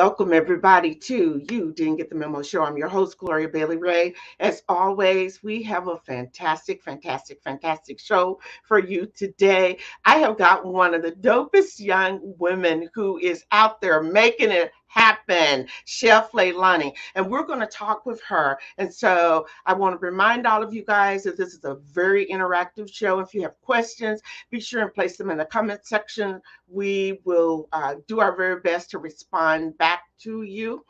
welcome everybody to You Didn't Get the Memo Show. I'm your host, Gloria Bailey Ray. As always, we have a fantastic show for you today. I have got one of the dopest young women who is out there making it happen, Chef Leilani, and we're going to talk with her. And so I want to remind all of you guys that this is a very interactive show. If you have questions, be sure and place them in the comment section. We will do our very best to respond back to you.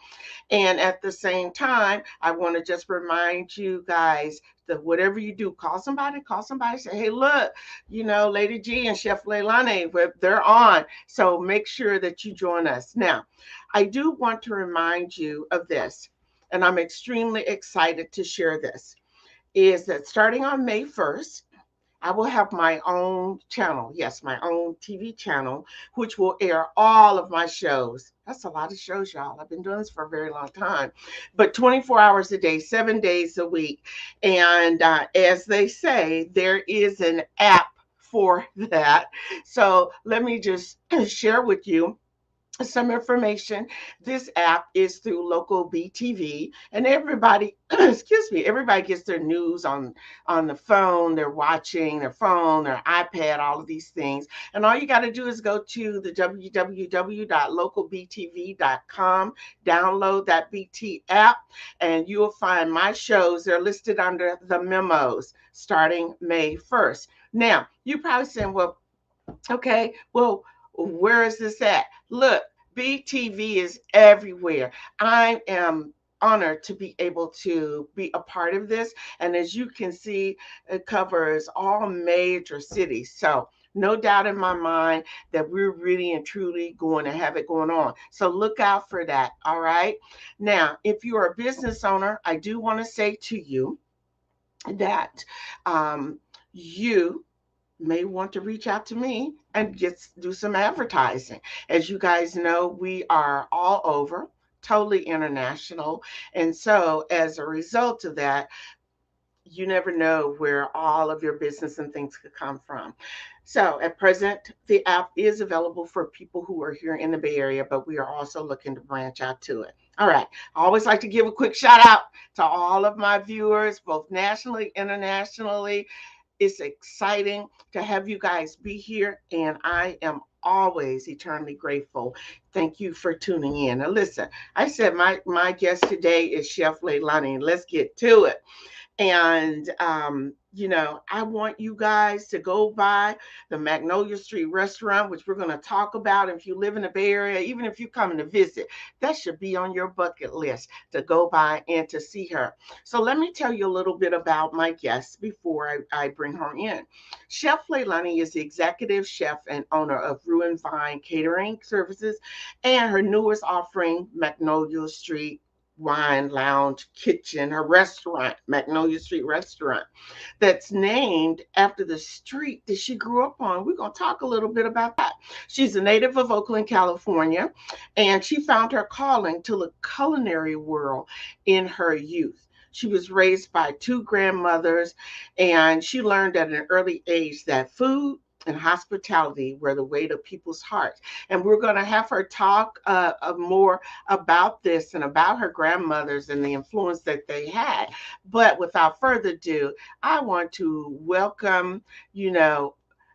And at the same time, I want to just remind you guys that whatever you do, call somebody, say, hey, look, Lady G and Chef Leilani, they're on. So make sure that you join us. Now, I do want to remind you of this, and I'm extremely excited to share this, is that starting on May 1st, I will have my own channel. Yes, my own TV channel, which will air all of my shows. That's a lot of shows, y'all. I've been doing this for a very long time, but 24 hours a day, 7 days a week. And as they say, there is an app for that. So let me just share with you some information. This app is through local BTV, and everybody, excuse me, everybody gets their news on the phone. They're watching their phone, their iPad, all of these things. And all you got to do is go to the www.localbtv.com, download that BT app, and you'll find my shows. They're listed under the memos starting May 1st. Now, you're probably saying, well, okay, well, where is this at? Look, BTV is everywhere. I am honored to be able to be a part of this. And as you can see, it covers all major cities. So no doubt in my mind that we're really and truly going to have it going on. So look out for that. All right. Now, if you're a business owner, I do want to say to you that you may want to reach out to me and just do some advertising. As you guys know, we are all over, totally international. And so as a result of that, you never know where all of your business and things could come from. So at present, the app is available for people who are here in the Bay Area, but we are also looking to branch out to it. All right. I always like to give a quick shout out to all of my viewers, both nationally, internationally. It's exciting to have you guys be here, and I am always eternally grateful. Thank you for tuning in. Now, listen, I said my guest today is Chef Leilani. Let's get to it. And, I want you guys to go by the Magnolia Street Restaurant, which we're going to talk about. If you live in the Bay Area, even if you're coming to visit, that should be on your bucket list to go by and to see her. So let me tell you a little bit about my guest before I bring her in. Chef Leilani is the executive chef and owner of Roux and Vine Catering Services and her newest offering, Magnolia Street Wine Lounge Kitchen, her restaurant, Magnolia Street Restaurant, that's named after the street that she grew up on. We're going to talk a little bit about that. She's a native of Oakland, California, and she found her calling to the culinary world in her youth. She was raised by two grandmothers, and she learned at an early age that food and hospitality were the way to people's hearts. And we're going to have her talk more about this and about her grandmothers and the influence that they had. But without further ado, I want to welcome,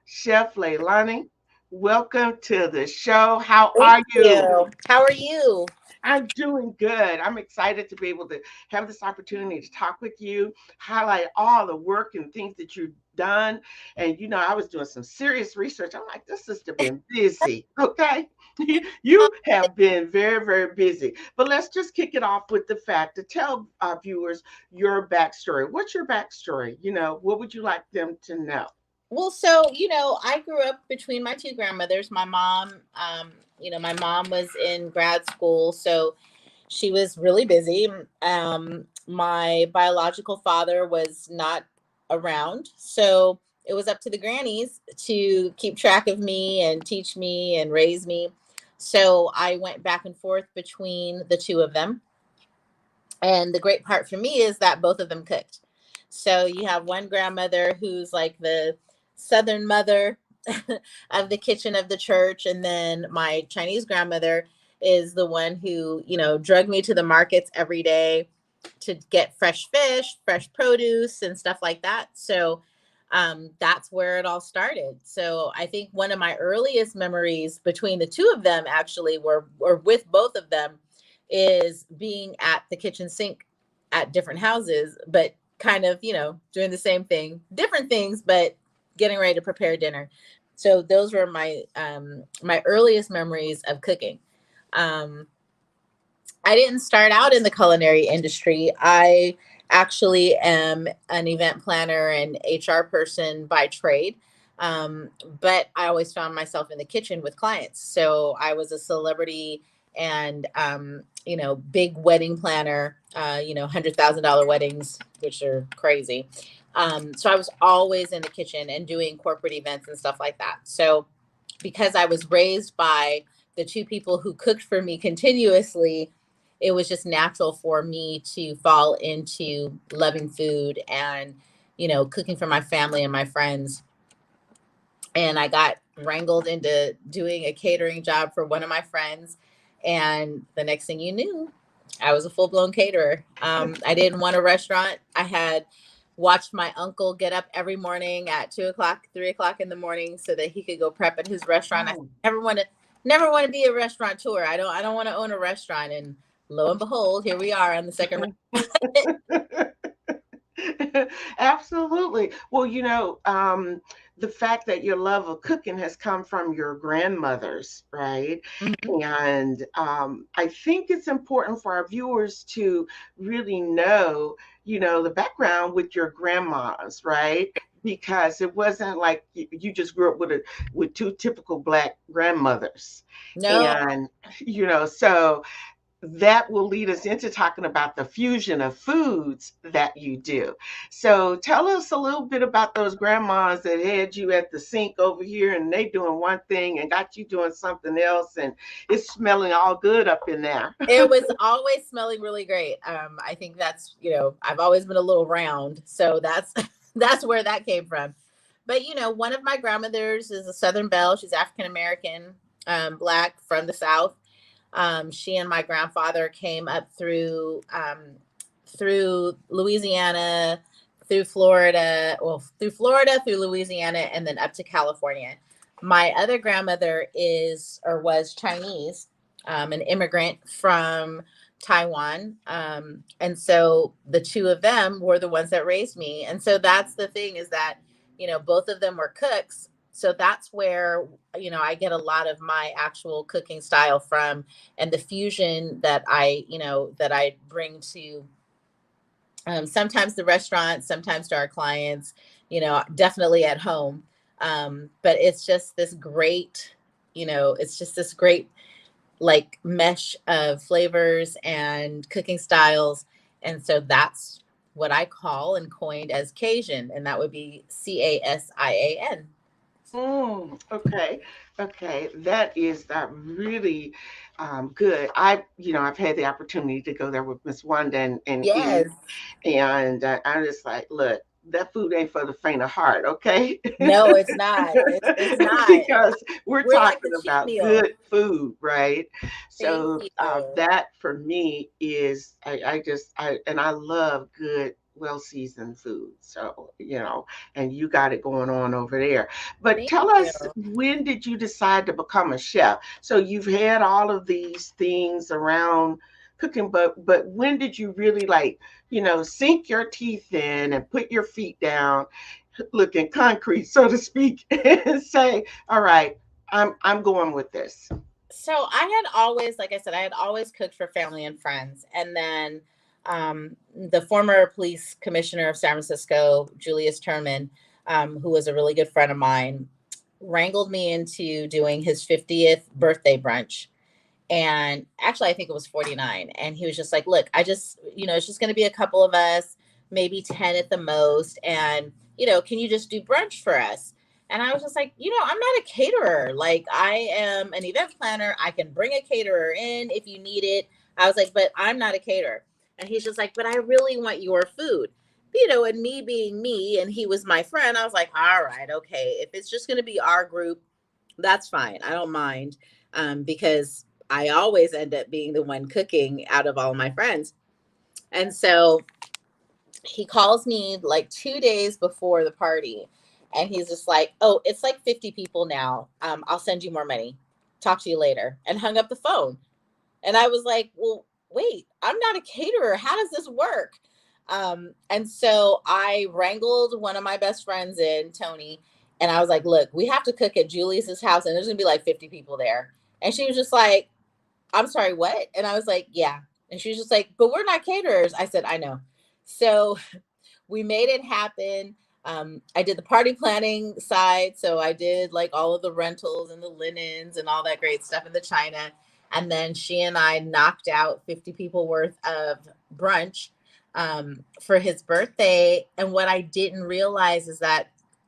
Chef Leilani. Welcome to the show. How are Thank you? you. How are you? I'm doing good. I'm excited to be able to have this opportunity to talk with you, highlight all the work and things that you've done. And, I was doing some serious research. I'm like, this sister been busy. Okay. You have been very, very busy. But let's just kick it off with the fact to tell our viewers your backstory. What's your backstory? What would you like them to know? Well, so, I grew up between my two grandmothers. My mom was in grad school, so she was really busy. My biological father was not around, so it was up to the grannies to keep track of me and teach me and raise me. So I went back and forth between the two of them. And the great part for me is that both of them cooked. So you have one grandmother who's like the Southern mother of the kitchen of the church. And then my Chinese grandmother is the one who, drug me to the markets every day to get fresh fish, fresh produce, and stuff like that. So that's where it all started. So I think one of my earliest memories between the two of them actually or with both of them is being at the kitchen sink at different houses, but kind of, doing the same thing, different things, but getting ready to prepare dinner. So those were my earliest memories of cooking. Um, I didn't start out in the culinary industry. I actually am an event planner and HR person by trade. Um, but I always found myself in the kitchen with clients. So I was a celebrity and, big wedding planner, $100,000 weddings, which are crazy. So I was always in the kitchen and doing corporate events and stuff like that. So because I was raised by the two people who cooked for me continuously, it was just natural for me to fall into loving food and, cooking for my family and my friends. And I got wrangled into doing a catering job for one of my friends. And the next thing you knew, I was a full blown caterer. I didn't want a restaurant. I had watched my uncle get up every morning at 2 o'clock, 3 o'clock in the morning so that he could go prep at his restaurant. I Oh. never want to be a restaurateur. I don't want to own a restaurant. And lo and behold, here we are on the second. Absolutely. Well, the fact that your love of cooking has come from your grandmothers, right? Mhm. And I think it's important for our viewers to really know, the background with your grandmas, right? Because it wasn't like you just grew up with two typical Black grandmothers. No, And, so that will lead us into talking about the fusion of foods that you do. So tell us a little bit about those grandmas that had you at the sink over here and they doing one thing and got you doing something else and it's smelling all good up in there. it was always smelling really great. I think that's, I've always been a little round, so that's that's where that came from. But one of my grandmothers is a Southern Belle. She's African American, Black from the South. She and my grandfather came up through Louisiana, through Florida, through Louisiana, and then up to California. My other grandmother is or was Chinese, an immigrant from Taiwan. And so the two of them were the ones that raised me. And so that's the thing is that, both of them were cooks. So that's where, I get a lot of my actual cooking style from and the fusion that I bring to sometimes the restaurant, sometimes to our clients, definitely at home. But it's just this great like mesh of flavors and cooking styles. And so that's what I call and coined as Cajun, and that would be Casian. Okay, okay, that is really good. I've had the opportunity to go there with Miss Wanda and eat, Yes. and I'm just like, look, that food ain't for the faint of heart, okay? No, it's not. It's not. Because we're We're like talking the cheat about meal. good food, right? Thank So you. that for me is I love good, well seasoned food. So and you got it going on over there. But Thank tell you. us, when did you decide to become a chef? So you've had all of these things around cooking, but when did you really like, sink your teeth in and put your feet down, looking concrete, so to speak, and say, all right, I'm going with this. So I had always, like I said, I had always cooked for family and friends. And then the former police commissioner of San Francisco, Julius Terman, who was a really good friend of mine, wrangled me into doing his 50th birthday brunch. And actually, I think it was 49. And he was just like, look, it's just going to be a couple of us, maybe 10 at the most. And, can you just do brunch for us? And I was just like, I'm not a caterer. Like, I am an event planner. I can bring a caterer in if you need it. I was like, but I'm not a caterer. And he's just like, but I really want your food. And me being me, and he was my friend, I was like, all right, okay. If it's just going to be our group, that's fine. I don't mind because I always end up being the one cooking out of all my friends. And so he calls me like 2 days before the party, and he's just like, "Oh, it's like 50 people now. I'll send you more money. Talk to you later," and hung up the phone. And I was like, "Well, wait, I'm not a caterer. How does this work?" And so I wrangled one of my best friends in, Tony, and I was like, "Look, we have to cook at Julius's house, and there's gonna be like 50 people there." And she was just like, "I'm sorry, what?" And I was like, "Yeah." And she was just like, "But we're not caterers." I said, "I know." So we made it happen. I did the party planning side. So I did like all of the rentals and the linens and all that great stuff in the china. And then she and I knocked out 50 people worth of brunch for his birthday. And what I didn't realize is that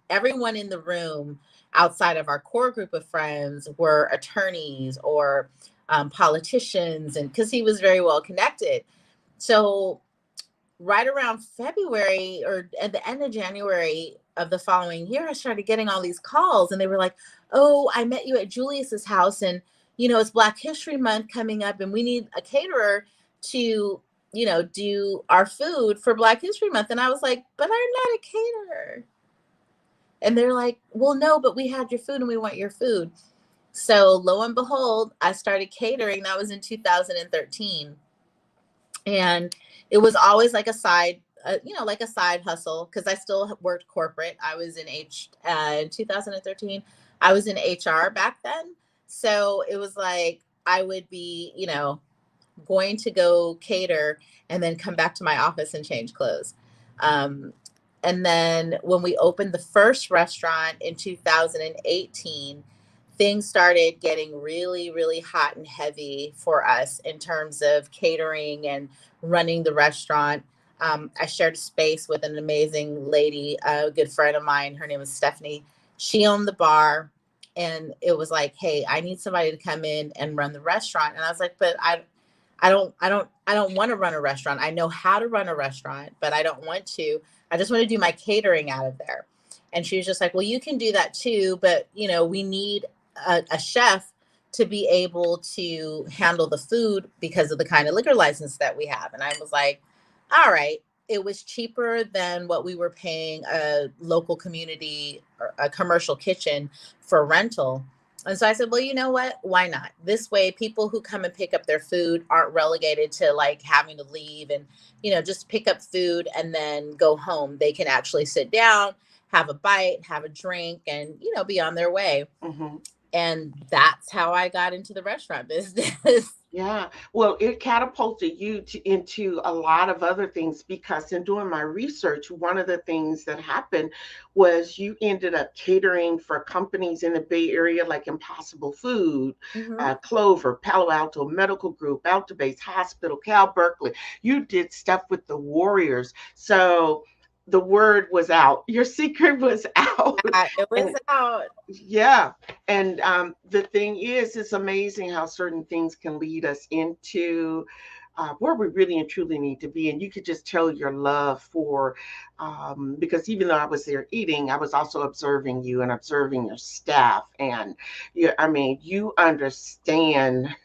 everyone in the room outside of our core group of friends were attorneys or politicians, and because he was very well connected. So right around February or at the end of January of the following year, I started getting all these calls, and they were like, "Oh, I met you at Julius's house, and it's Black History Month coming up, and we need a caterer to, do our food for Black History Month." And I was like, "But I'm not a caterer." And they're like, "Well, no, but we had your food and we want your food." So lo and behold, I started catering. That was in 2013, and it was always like a side like a side hustle, because I still worked corporate. I was in 2013 I was in HR back then. So it was like I would be going to go cater and then come back to my office and change clothes. Um, and then when we opened the first restaurant in 2018, things started getting really, really hot and heavy for us in terms of catering and running the restaurant. I shared space with an amazing lady, a good friend of mine. Her name is Stephanie. She owned the bar, and it was like, "Hey, I need somebody to come in and run the restaurant." And I was like, "But I don't want to run a restaurant. I know how to run a restaurant, but I don't want to. I just want to do my catering out of there." And she was just like, "Well, you can do that too, but we need a chef to be able to handle the food because of the kind of liquor license that we have." And I was like, "All right." It was cheaper than what we were paying a local community or a commercial kitchen for rental. And so I said, "Well, you know what? Why not? This way, people who come and pick up their food aren't relegated to like having to leave and, just pick up food and then go home. They can actually sit down, have a bite, have a drink, and, be on their way." Mm-hmm. And that's how I got into the restaurant business. Yeah, well, it catapulted you into a lot of other things, because in doing my research, one of the things that happened was you ended up catering for companies in the Bay Area like Impossible Food, Hmm. Clover, Palo Alto Medical Group, Alta Base Hospital, Cal Berkeley. You did stuff with the Warriors. So the word was out. Your secret was out. It was And out. yeah, and the thing is, it's amazing how certain things can lead us into where we really and truly need to be. And you could just tell your love for, because even though I was there eating, I was also observing you and observing your staff. And yeah, I mean, you understand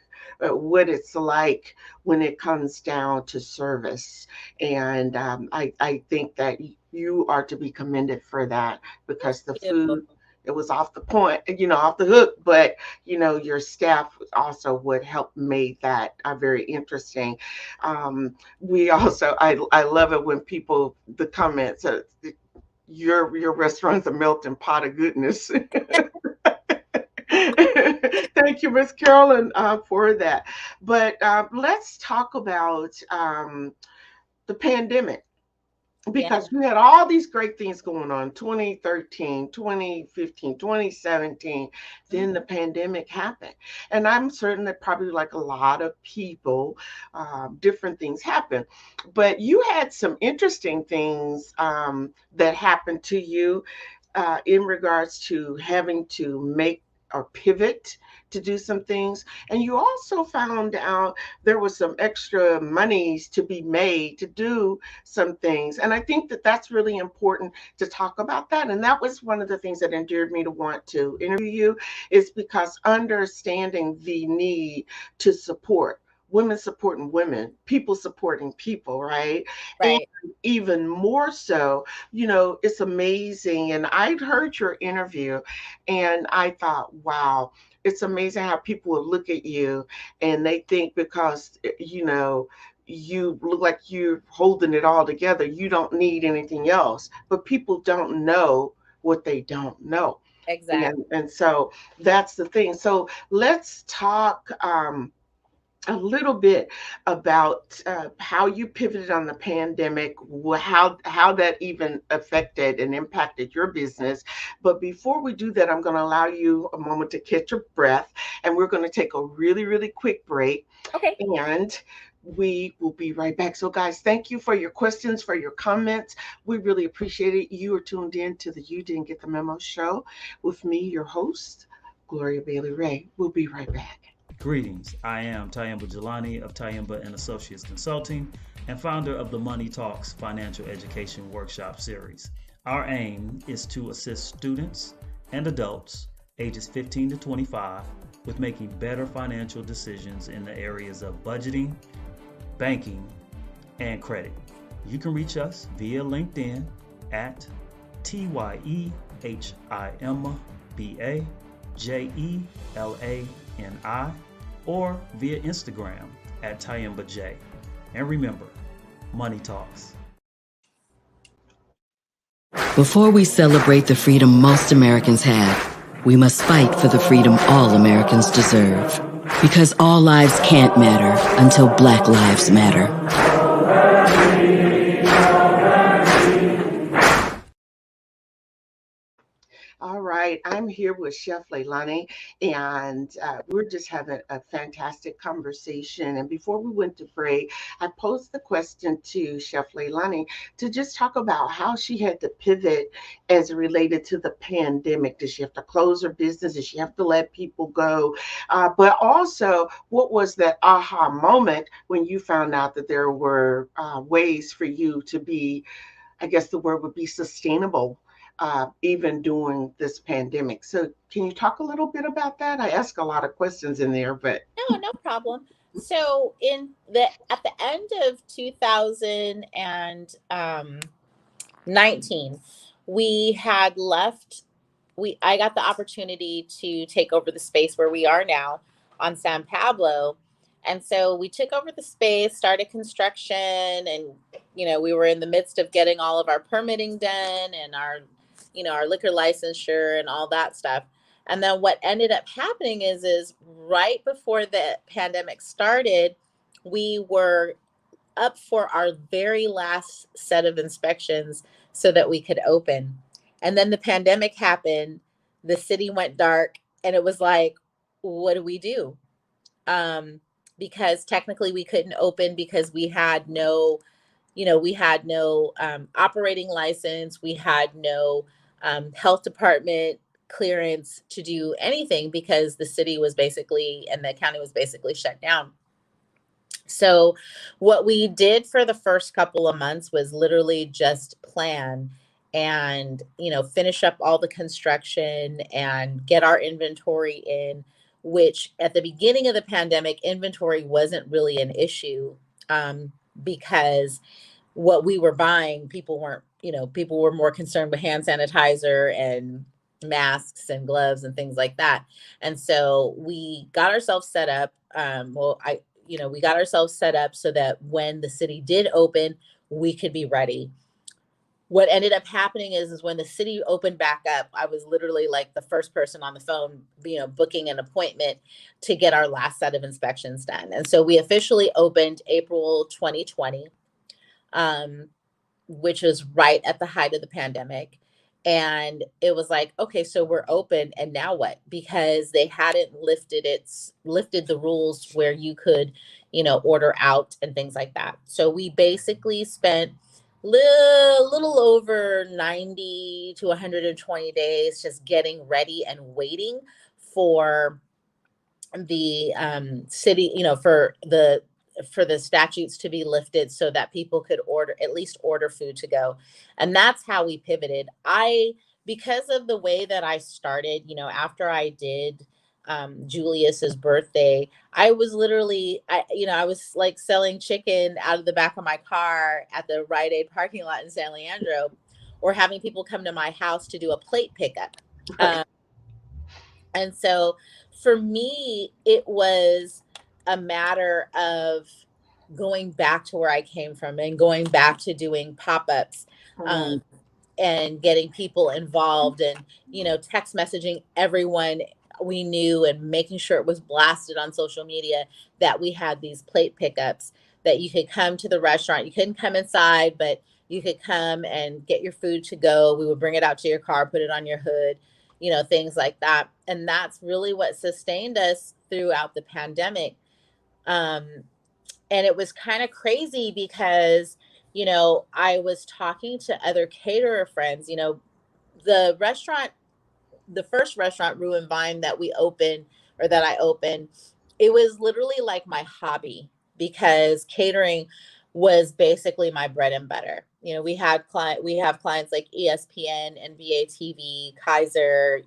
what it's like when it comes down to service. And I think that you are to be commended for that, because the Thank you. food, it was off the point, off the hook, but your staff also would help made that very interesting. We also, I love it when people, the comments, your restaurant's a melting pot of goodness. Thank you, Miss Carolyn, for that. But let's talk about the pandemic, Yeah. because we had all these great things going on 2013, 2015, 2017. Then the pandemic happened. And I'm certain that probably like a lot of people, different things happened. But you had some interesting things that happened to you in regards to having to make or pivot to do some things. And you also found out there was some extra monies to be made to do some things. And I think that that's really important to talk about that. And that was one of the things that endeared me to want to interview you, is because understanding the need to support women supporting women, people supporting people, right? And Right. even more so, it's amazing. And I'd heard your interview and I thought, wow, it's amazing how people will look at you and they think because, you look like you're holding it all together, you don't need anything else. But people don't know what they don't know. Exactly. And so that's the thing. So let's talk a little bit about how you pivoted on the pandemic, how that even affected and impacted your business. But before we do that, I'm going to allow you a moment to catch your breath, and we're going to take a really, really quick break, Okay. and we will be right back. So, guys, thank you for your questions, for your comments. We really appreciate it. You are tuned in to the You Didn't Get the Memo show with me, your host, Gloria Bailey Ray. We'll be right back. Greetings. I am Tayamba Jelani of Tayamba and Associates Consulting and founder of the Money Talks Financial Education Workshop Series. Our aim is to assist students and adults ages 15 to 25 with making better financial decisions in the areas of budgeting, banking, and credit. You can reach us via LinkedIn at TYEHIMBAJELANI or via Instagram at TayambaJ. And remember, Money Talks. Before we celebrate the freedom most Americans have, we must fight for the freedom all Americans deserve. Because all lives can't matter until Black lives matter. All right, I'm here with Chef Leilani, and we're just having a fantastic conversation. And before we went to break, I posed the question to Chef Leilani to just talk about how she had to pivot as it related to the pandemic. Did she have to close her business? Did she have to let people go? But also, what was that aha moment when you found out that there were ways for you to be, I guess the word would be sustainable, even during this pandemic. So, can you talk a little bit about that? I ask a lot of questions in there, but No, no problem. So at the end of 2019, we had left. I got the opportunity to take over the space where we are now on San Pablo. And so we took over the space, started construction, and we were in the midst of getting all of our permitting done and our liquor licensure and all that stuff. And then what ended up happening is right before the pandemic started, we were up for our very last set of inspections so that we could open. And then the pandemic happened, the city went dark, and it was like, what do we do? Because technically we couldn't open because we had no operating license. We had no health department clearance to do anything because the city was basically and the county was basically shut down. So what we did for the first couple of months was literally just plan and finish up all the construction and get our inventory in, which at the beginning of the pandemic, inventory wasn't really an issue, because what we were buying, people were more concerned with hand sanitizer and masks and gloves and things like that. And so we got ourselves set up. We got ourselves set up so that when the city did open, we could be ready. What ended up happening is when the city opened back up, I was literally like the first person on the phone, booking an appointment to get our last set of inspections done. And so we officially opened April 2020. Which was right at the height of the pandemic. And it was like, okay, so we're open, and now what? Because they hadn't lifted the rules where you could, order out and things like that. So we basically spent little over 90 to 120 days just getting ready and waiting for the city, for the statutes to be lifted so that people could at least order food to go. And that's how we pivoted. Because of the way that I started, after I did Julius's birthday, I was literally, I was like selling chicken out of the back of my car at the Rite Aid parking lot in San Leandro, or having people come to my house to do a plate pickup. And so for me, it was a matter of going back to where I came from and going back to doing pop-ups, and getting people involved, and, text messaging everyone we knew and making sure it was blasted on social media that we had these plate pickups, that you could come to the restaurant. You couldn't come inside, but you could come and get your food to go. We would bring it out to your car, put it on your hood, things like that. And that's really what sustained us throughout the pandemic. And it was kind of crazy because, I was talking to other caterer friends, the first restaurant, Roux and Vine, that I opened, it was literally like my hobby, because catering was basically my bread and butter. We have clients like ESPN, NBA TV, Kaiser,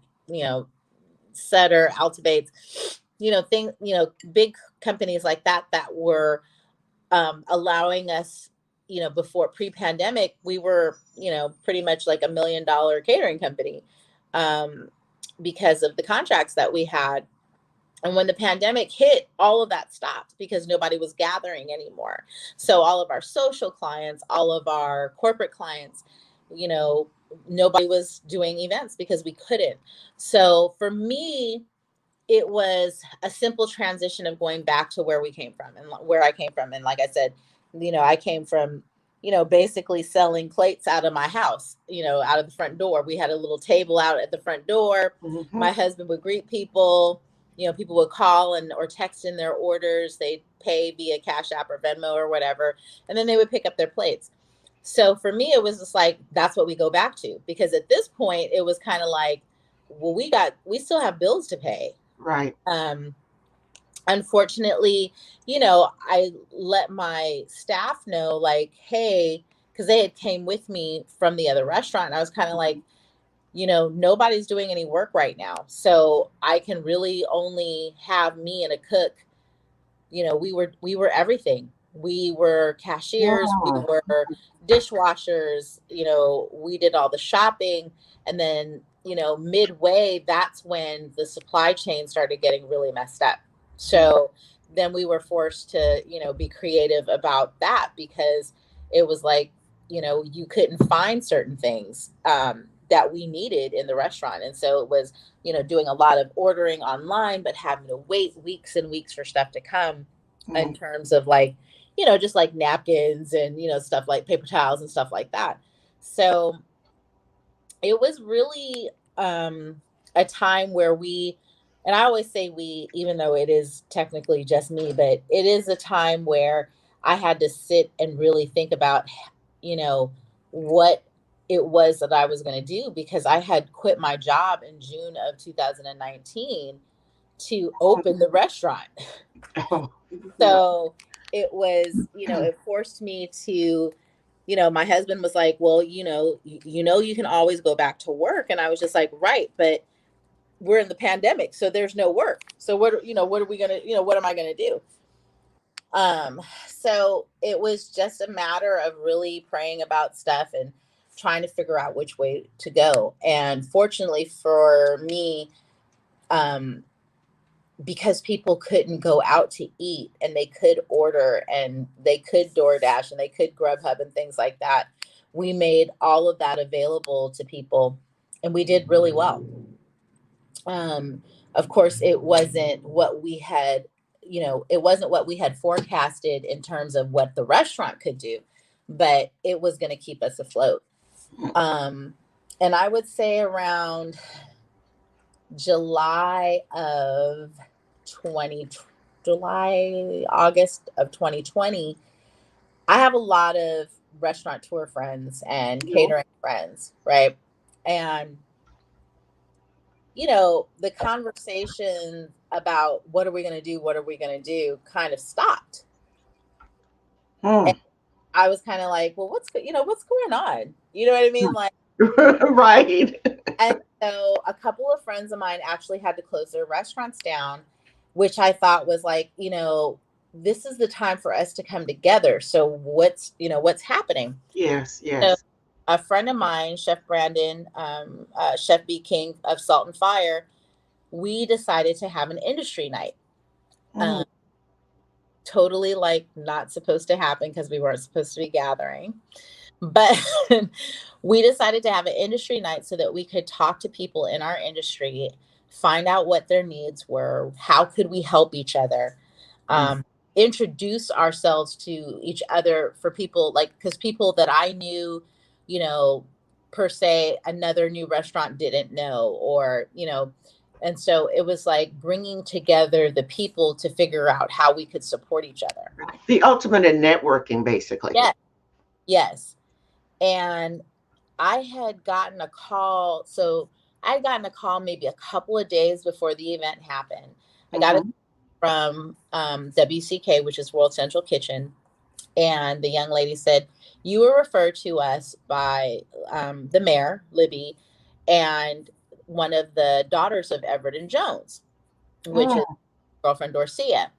Sutter, Altibates, big companies like that were allowing us, before pre-pandemic, we were, pretty much like $1 million catering company, because of the contracts that we had. And when the pandemic hit, all of that stopped because nobody was gathering anymore. So all of our social clients, all of our corporate clients, nobody was doing events because we couldn't. So for me, it was a simple transition of going back to where we came from and where I came from. And like I said, I came from, basically selling plates out of my house, out of the front door. We had a little table out at the front door. Mm-hmm. My husband would greet people. People would call or text in their orders. They'd pay via Cash App or Venmo or whatever, and then they would pick up their plates. So for me, it was just like, that's what we go back to, because at this point it was kind of like, well, we still have bills to pay. Right. Unfortunately, I let my staff know, like, hey, because they had came with me from the other restaurant. And I was kind of like, nobody's doing any work right now. So I can really only have me and a cook. We were everything. We were cashiers, we were dishwashers, we did all the shopping. And then, midway, that's when the supply chain started getting really messed up. So then we were forced to, be creative about that, because it was like, you couldn't find certain things that we needed in the restaurant. And so it was, doing a lot of ordering online, but having to wait weeks and weeks for stuff to come, in terms of like, just like napkins and, stuff like paper towels and stuff like that. So it was really a time where and I always say we, even though it is technically just me, but it is a time where I had to sit and really think about, what it was that I was going to do, because I had quit my job in June of 2019 to open the restaurant. So it was, it forced me to, my husband was like, well, you can always go back to work. And I was just like, right, but we're in the pandemic, so there's no work. So what are we going to, what am I going to do? So it was just a matter of really praying about stuff and trying to figure out which way to go. And fortunately for me, because people couldn't go out to eat and they could order and they could DoorDash and they could Grubhub and things like that, we made all of that available to people, and we did really well. Of course, it wasn't what we had, forecasted in terms of what the restaurant could do, but it was going to keep us afloat. And I would say around August of 2020, I have a lot of restaurateur friends and catering friends, right? And, the conversation about what are we going to do, kind of stopped. Hmm. And I was kind of like, well, what's going on? You know what I mean? Like, Right. and so a couple of friends of mine actually had to close their restaurants down, which I thought was like, this is the time for us to come together. So what's happening? Yes, So yes. a friend of mine, Chef Brandon, Chef B King of Salt and Fire, we decided to have an industry night. Mm. Totally like not supposed to happen because we weren't supposed to be gathering. But we decided to have an industry night so that we could talk to people in our industry, find out what their needs were, how could we help each other, Mm. introduce ourselves to each other for people, like, because people that I knew, you know, per se, another new restaurant didn't know, or, and so it was like bringing together the people to figure out how we could support each other. The ultimate in networking, basically. Yes, yes. And I had gotten a call. So I'd gotten a call maybe a couple of days before the event happened. I got it Hmm. from WCK, which is World Central Kitchen. And the young lady said, you were referred to us by the mayor, Libby, and one of the daughters of Everett and Jones, which is Mm. girlfriend Dorcia.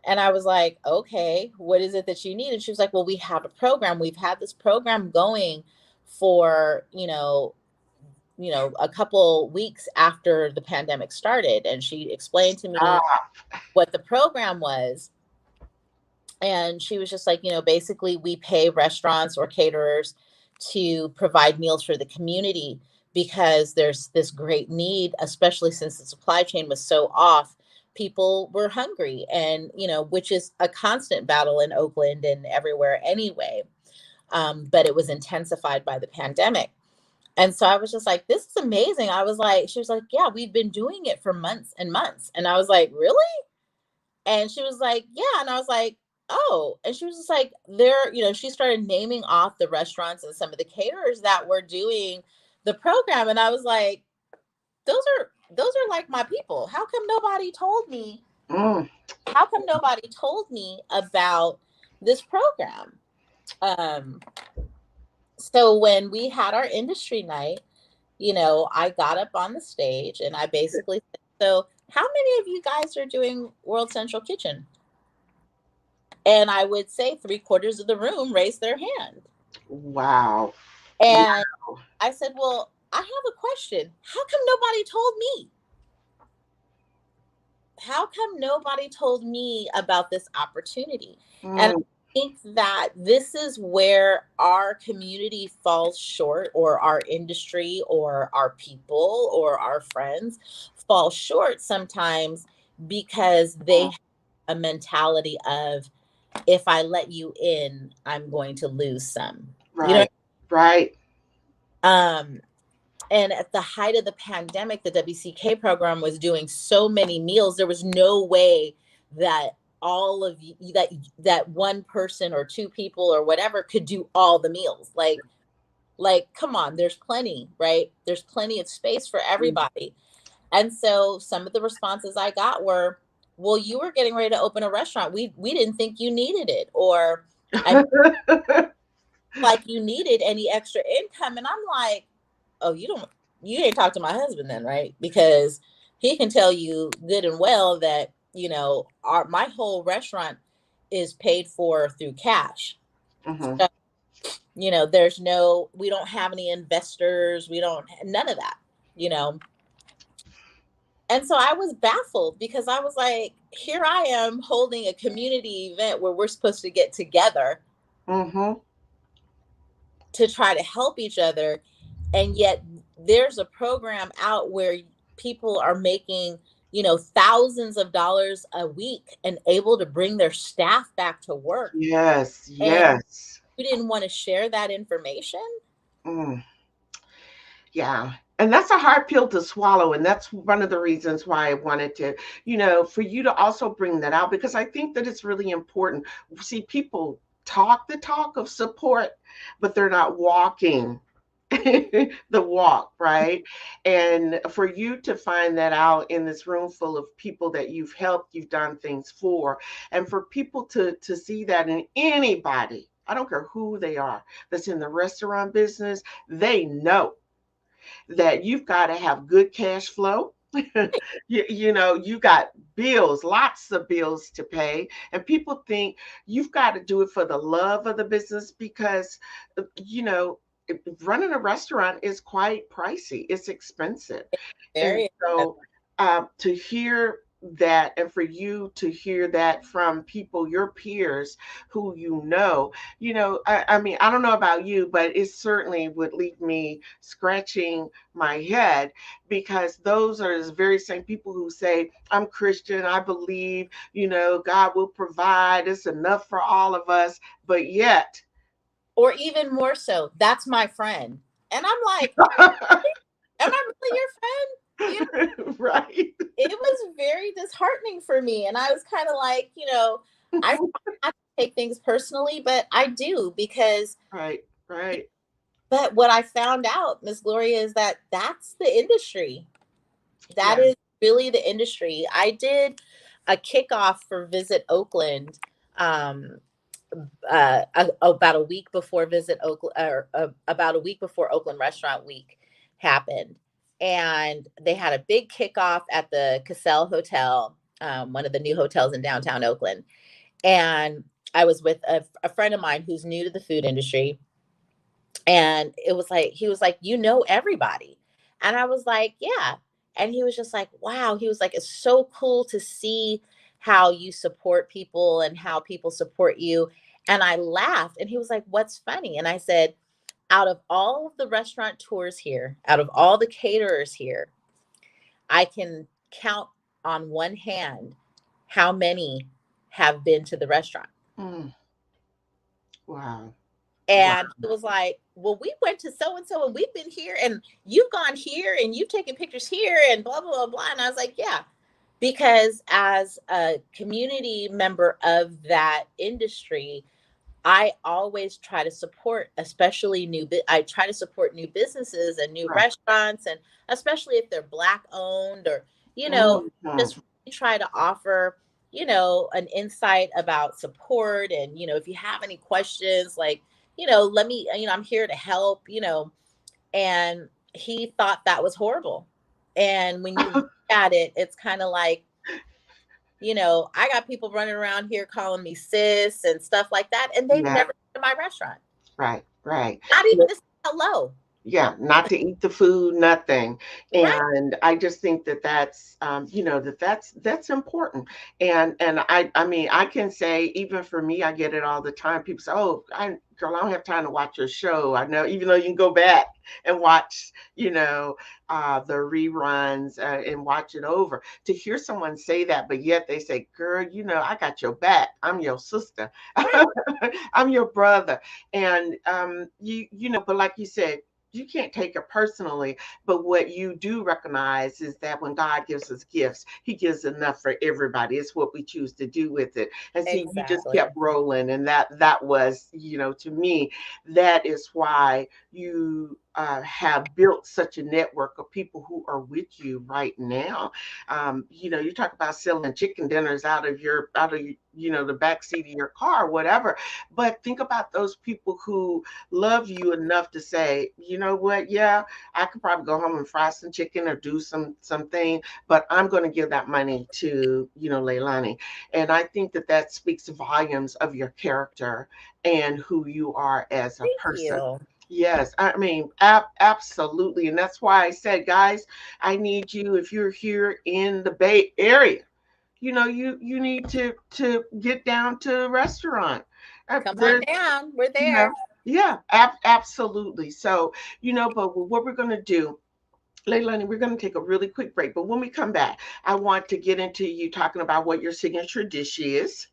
And I was like, okay, what is it that you need? And she was like, well, we have a program. We've had this program going for, a couple weeks after the pandemic started. And she explained to me Ah, what the program was. And she was just like, basically we pay restaurants or caterers to provide meals for the community because there's this great need, especially since the supply chain was so off. People were hungry, and which is a constant battle in Oakland and everywhere anyway. But it was intensified by the pandemic. And so I was just like, this is amazing. I was like, she was like, yeah, we've been doing it for months and months. And I was like, really? And she was like, yeah. And I was like, oh. And she was just like, she started naming off the restaurants and some of the caterers that were doing the program. And I was like, those are like my people. How come nobody told me? mm. How come nobody told me about this program? Um, so when we had our industry night, I got up on the stage and I basically said, so how many of you guys are doing World Central Kitchen? And I would say 3/4 of the room raised their hand. Wow. And I said, well, I have a question. How come nobody told me? How come nobody told me about this opportunity? And I Mm. think that this is where our community falls short, or our industry, or our people, or our friends fall short sometimes, because they have a mentality of, if I let you in, I'm going to lose some. Right. Right. Um, and at the height of the pandemic, the WCK program was doing so many meals. There was no way that all of you, that one person or two people or whatever could do all the meals. Like, come on, there's plenty, right? There's plenty of space for everybody. And so some of the responses I got were, well, you were getting ready to open a restaurant. We didn't think you needed it. Or I like you needed any extra income. And I'm like, oh, you ain't talked to my husband then, right? Because he can tell you good and well that, my whole restaurant is paid for through cash. Hmm. So, we don't have any investors. We don't, none of that, you know? And so I was baffled, because I was like, here I am holding a community event where we're supposed to get together Hmm. to try to help each other. And yet there's a program out where people are making, thousands of dollars a week and able to bring their staff back to work. Yes. And Yes. you didn't want to share that information. Mm. Yeah. And that's a hard pill to swallow. And that's one of the reasons why I wanted to, for you to also bring that out, because I think that it's really important. See, people talk the talk of support, but they're not walking the walk, right? And for you to find that out in this room full of people that you've helped, you've done things for, and for people to see that in anybody, I don't care who they are, that's in the restaurant business, they know that you've got to have good cash flow. You know, you got bills, lots of bills to pay. And people think you've got to do it for the love of the business because, you know, running a restaurant is quite pricey, it's expensive. And Very. so to hear that and for you to hear that from people, your peers who I mean, I don't know about you, but it certainly would leave me scratching my head because those are the very same people who say, I'm Christian, I believe, God will provide, it's enough for all of us, but yet. Or even more so, that's my friend. And I'm like, am I really your friend? Right. It was very disheartening for me. And I was kind of like, I not take things personally, but I do because. Right, right. But what I found out, Miss Gloria, is that that's the industry. That Yeah. is really the industry. I did a kickoff for Visit Oakland about a week before Visit Oakland, or about a week before Oakland Restaurant Week happened. And they had a big kickoff at the Cassell Hotel, one of the new hotels in downtown Oakland. And I was with a friend of mine who's new to the food industry. And it was like, he was like, everybody. And I was like, yeah. And he was just like, wow. He was like, it's so cool to see how you support people and how people support you. And I laughed. And he was like, what's funny? And I said, out of all of the restaurateurs here, out of all the caterers here, I can count on one hand how many have been to the restaurant. Mm. Wow. And Wow. it was like, well, we went to so and so and we've been here and you've gone here and you've taken pictures here and blah, blah, blah, blah. And I was like, yeah, because as a community member of that industry, I always try to support, especially I try to support new businesses and new Right. restaurants, and especially if they're Black owned or, Mhm. just really try to offer, an insight about support. And, if you have any questions, like, let me, I'm here to help, and he thought that was horrible. And when you look at it, it's kind of like, I got people running around here calling me sis and stuff like that, and they've Yeah. never been to my restaurant. Right. Right. Not even to say hello. Yeah, not to eat the food, nothing. Right. And I just think that that's important. And I mean, I can say even for me, I get it all the time. People say, "Oh, girl, I don't have time to watch your show." I know, even though you can go back and watch, the reruns and watch it over. To hear someone say that, but yet they say, "Girl, I got your back. I'm your sister. Right. I'm your brother." And but like you said, you can't take it personally, but what you do recognize is that when God gives us gifts, he gives enough for everybody. It's what we choose to do with it. And see, you just Exactly. kept rolling. And that was, to me, that is why you have built such a network of people who are with you right now. You talk about selling chicken dinners out of the back seat of your car, whatever. But think about those people who love you enough to say, you know what, yeah, I could probably go home and fry some chicken or do something, but I'm going to give that money to, Leilani. And I think that speaks volumes of your character and who you are as a Thank person. you. Yes, I mean, absolutely. And that's why I said, guys, I need you if you're here in the Bay Area. You need to get down to a restaurant. Come on There's, down. We're you know, there. yeah, absolutely. So, but what we're going to do, Leilani, we're going to take a really quick break. But when we come back, I want to get into you talking about what your signature dish is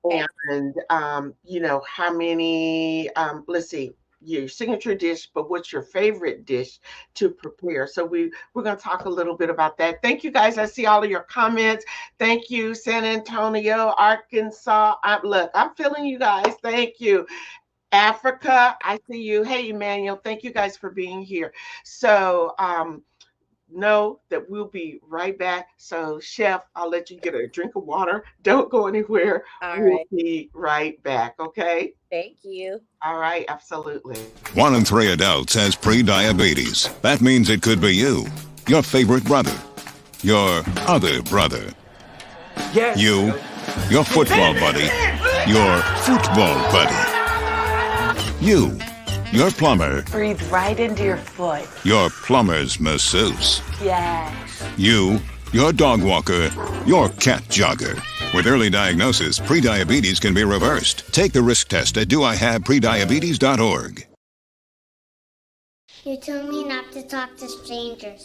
Okay. and, how many, let's see, your signature dish, but what's your favorite dish to prepare? So we're going to talk a little bit about that. Thank you guys. I see all of your comments. Thank you, San Antonio, Arkansas. Look, I'm feeling you guys. Thank you. Africa, I see you. Hey, Emmanuel, thank you guys for being here. So, know that we'll be right back. So, Chef, I'll let you get a drink of water. Don't go anywhere. All We'll right. be right back. Okay. Thank you. All right. Absolutely. 1 in 3 adults has pre-diabetes. That means it could be you, your favorite brother, your other brother, Yes. you, your football buddy, your football buddy, you, your plumber, Breathe right into your foot. your plumber's masseuse, Yes. you, your dog walker, your cat jogger. With early diagnosis, prediabetes can be reversed. Take the risk test at doihaveprediabetes.org. You told me not to talk to strangers.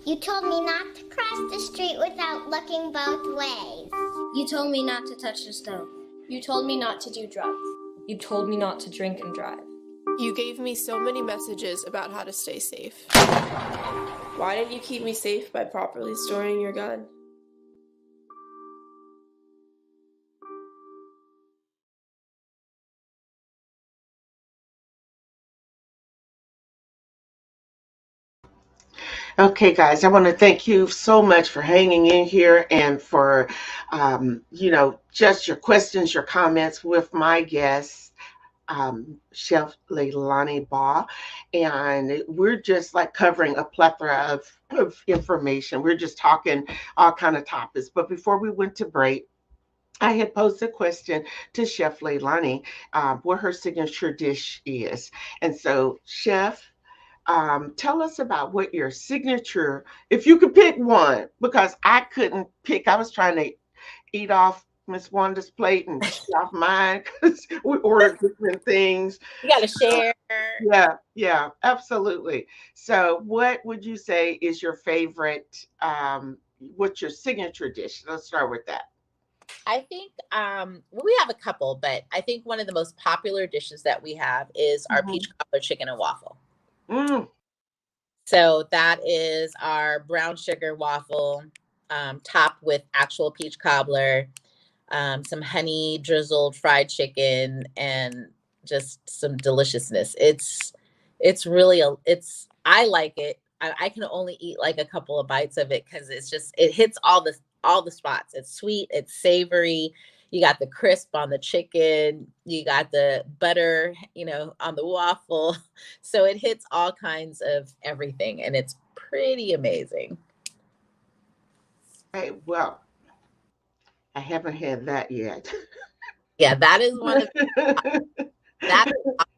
You told me not to cross the street without looking both ways. You told me not to touch the stove. You told me not to do drugs. You told me not to drink and drive. You gave me so many messages about how to stay safe. Why didn't you keep me safe by properly storing your gun? Okay, guys, I want to thank you so much for hanging in here and for, just your questions, your comments with my guests, Chef Leilani Baugh. And we're just like covering a plethora of information. We're just talking all kind of topics. But before we went to break, I had posed a question to Chef Leilani, what her signature dish is. And so, Chef, tell us about what your signature, if you could pick one, because I couldn't pick. I was trying to eat off Miss Wanda's plate and eat off mine because we ordered different things. You got to share. Yeah, absolutely. So what would you say is your favorite, what's your signature dish? Let's start with that. I think we have a couple, but I think one of the most popular dishes that we have is our peach cobbler chicken and waffle. So that is our brown sugar waffle, topped with actual peach cobbler, some honey drizzled fried chicken, and just some deliciousness. It's really I like it. I can only eat like a couple of bites of it because it hits all the spots. It's sweet, it's savory. You got the crisp on the chicken, you got the butter, on the waffle. So it hits all kinds of everything, and it's pretty amazing. Hey, well, I haven't had that yet. Yeah, that is one of that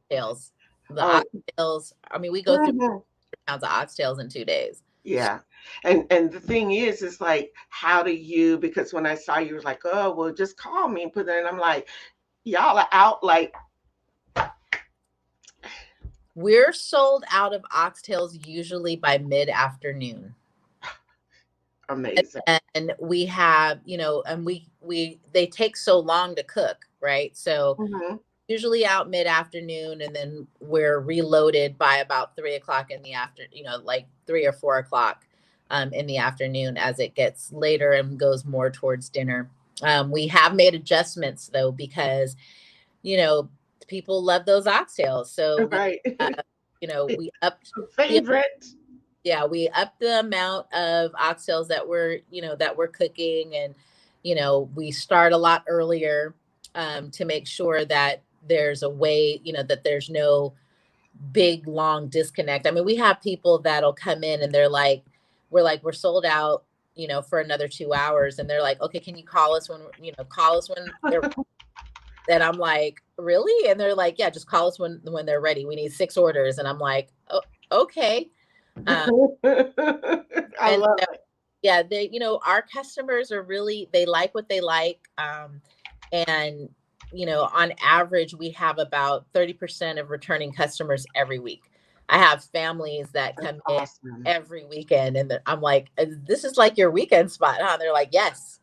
oxtails. The oxtails. I mean, we go through pounds of oxtails in 2 days. Yeah. And the thing is like, how do you, because when I saw you was like, oh, well, just call me and put that in. I'm like, y'all are out like. We're sold out of oxtails usually by mid-afternoon. Amazing. And we have, and they take so long to cook, right? So usually out mid-afternoon, and then we're reloaded by about 3 o'clock in the afternoon, like 3 or 4 o'clock in the afternoon as it gets later and goes more towards dinner. We have made adjustments though, because, people love those oxtails. So, right. We upped favorite. We upped the amount of oxtails that we're cooking, and, we start a lot earlier to make sure that there's a way, that there's no big, long disconnect. I mean, we have people that'll come in and they're like, we're sold out, for another 2 hours. And they're like, okay, can you call us when they're, and I'm like, really? And they're like, yeah, just call us when they're ready. We need 6 orders. And I'm like, oh, okay. I love it. Yeah, our customers are really, they like what they like. And, on average, we have about 30% of returning customers every week. I have families that come in every weekend, and I'm like, this is like your weekend spot, huh? They're like, yes.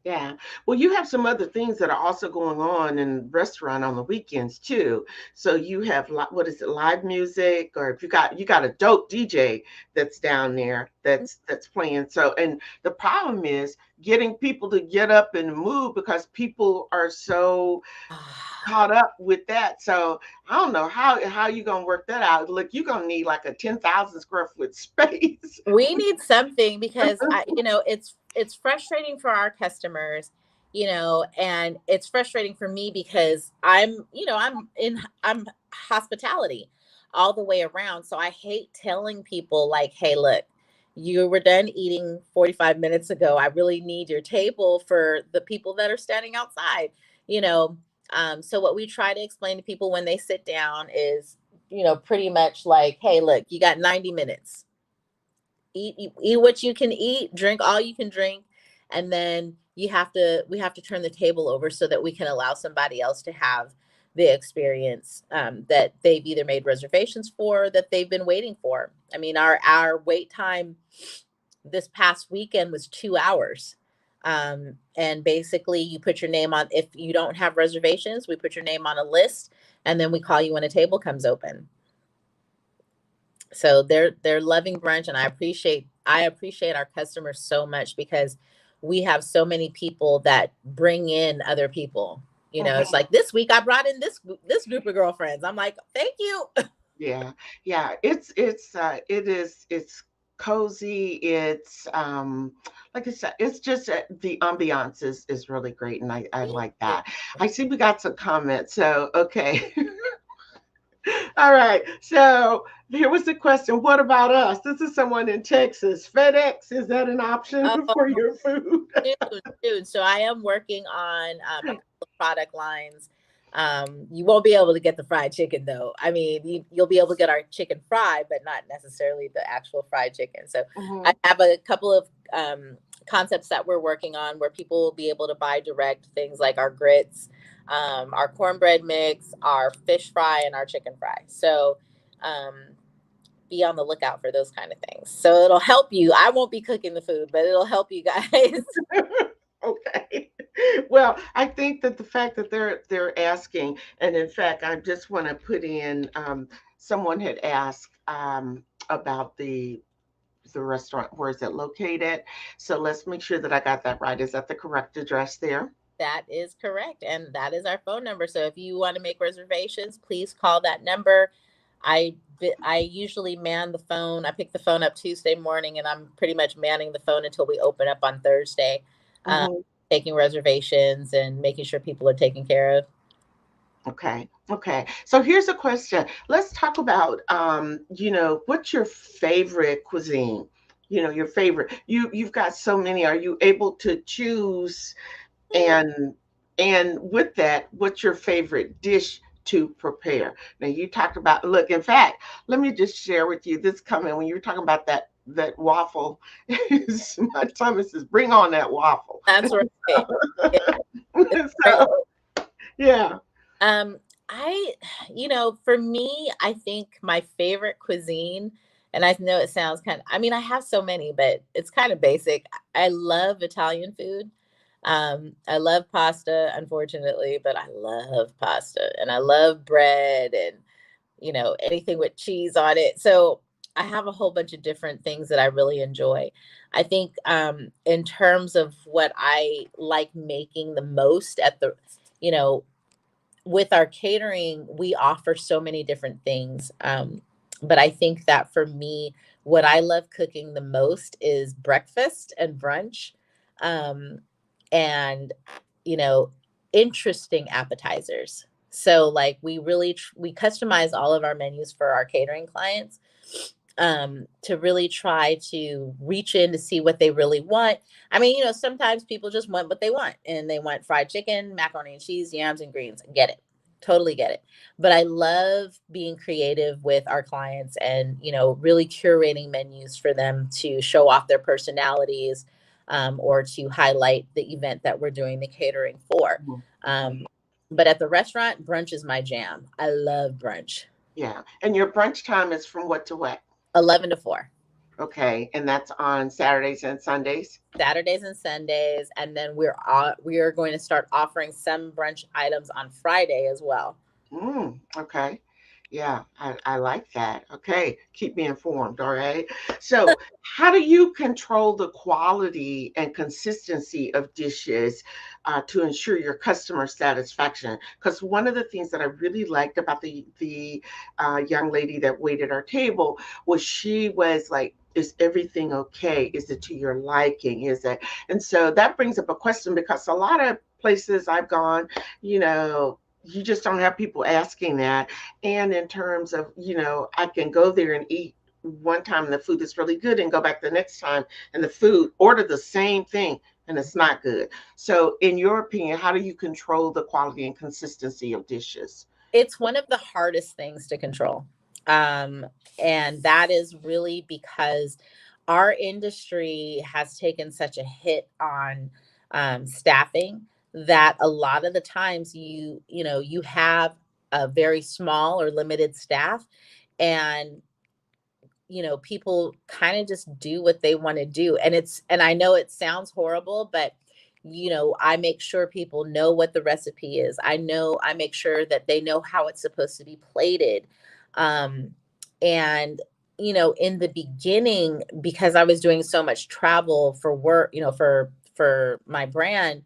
Yeah. Well, you have some other things that are also going on in the restaurant on the weekends too. So you have what is it, live music, or if you got a dope DJ that's down there that's playing. So, and the problem is getting people to get up and move because people are so caught up with that. So I don't know how you gonna work that out. Look, you're gonna need like a 10,000 square foot space. We need something because it's frustrating for our customers, and it's frustrating for me because I'm hospitality all the way around. So I hate telling people like, hey, look, you were done eating 45 minutes ago. I really need your table for the people that are standing outside, you know. So what we try to explain to people when they sit down is, pretty much like, hey, look, you got 90 minutes. Eat what you can eat, drink all you can drink, and then we have to turn the table over so that we can allow somebody else to have the experience that they've either made reservations for, that they've been waiting for. I mean, our wait time this past weekend was 2 hours. And basically you put your name on, if you don't have reservations, we put your name on a list, and then we call you when a table comes open. So they're loving brunch, and I appreciate our customers so much because we have so many people that bring in other people. It's like this week I brought in this group of girlfriends. I'm like, thank you. Yeah, yeah. It's cozy. It's like I said, it's just the ambiance is really great, and I like that. I see we got some comments. So okay. All right. So here was the question. What about us? This is someone in Texas. FedEx, is that an option for your food? Soon. So I am working on a couple of product lines. You won't be able to get the fried chicken though. I mean, you'll be able to get our chicken fried, but not necessarily the actual fried chicken. So I have a couple of concepts that we're working on where people will be able to buy direct things like our grits, our cornbread mix, our fish fry, and our chicken fry. So be on the lookout for those kind of things. So it'll help you. I won't be cooking the food, but it'll help you guys. Okay. Well, I think that the fact that they're asking, and in fact, I just want to put in, someone had asked about the restaurant. Where is it located? So let's make sure that I got that right. Is that the correct address there? That is correct. And that is our phone number. So if you want to make reservations, please call that number. I usually man the phone. I pick the phone up Tuesday morning, and I'm pretty much manning the phone until we open up on Thursday, taking reservations and making sure people are taken care of. Okay. Okay. So here's a question. Let's talk about, what's your favorite cuisine? Your favorite. You've got so many. Are you able to choose? And with that, what's your favorite dish to prepare? Now you talked about, look, in fact, let me just share with you this comment when you were talking about that waffle. My tummy says, bring on that waffle. That's right. So, yeah. For me, I think my favorite cuisine, and I know it sounds I have so many, but it's kind of basic. I love Italian food. I love pasta, unfortunately, but I love pasta, and I love bread, and anything with cheese on it. So I have a whole bunch of different things that I really enjoy. I think in terms of what I like making the most with our catering, we offer so many different things. But I think that for me, what I love cooking the most is breakfast and brunch. And interesting appetizers. So like we really we customize all of our menus for our catering clients, to really try to reach in to see what they really want. I mean, sometimes people just want what they want, and they want fried chicken, macaroni and cheese, yams and greens. Get it. Totally get it. But I love being creative with our clients and, really curating menus for them to show off their personalities, or to highlight the event that we're doing the catering for. But at the restaurant, brunch is my jam. I love brunch. Yeah. And your brunch time is from what to what? 11 to 4. Okay, and that's on Saturdays and Sundays? Saturdays and Sundays, and then we are going to start offering some brunch items on Friday as well. Okay. Yeah, I like that. Okay, keep me informed. All right. So, how do you control the quality and consistency of dishes to ensure your customer satisfaction? Because one of the things that I really liked about the young lady that waited our table was she was like, "Is everything okay? Is it to your liking? Is it?" And so that brings up a question because a lot of places I've gone, you know, you just don't have people asking that. And in terms of, I can go there and eat one time and the food is really good and go back the next time and the food, order the same thing and it's not good. So, in your opinion, how do you control the quality and consistency of dishes? It's one of the hardest things to control. Um, and that is really because our industry has taken such a hit on staffing that a lot of the times you have a very small or limited staff, and people kind of just do what they want to do. And I know it sounds horrible, but I make sure people know what the recipe is. I make sure that they know how it's supposed to be plated. Um, and in the beginning, because I was doing so much travel for work, for my brand,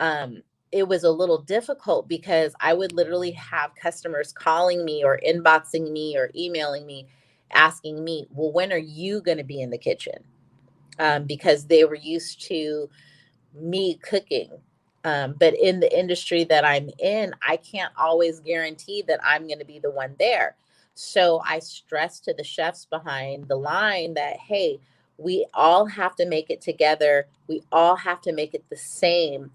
um, it was a little difficult because I would literally have customers calling me or inboxing me or emailing me asking me, well, when are you going to be in the kitchen? Because they were used to me cooking. But in the industry that I'm in, I can't always guarantee that I'm going to be the one there. So I stress to the chefs behind the line that, hey, we all have to make it together. We all have to make it the same.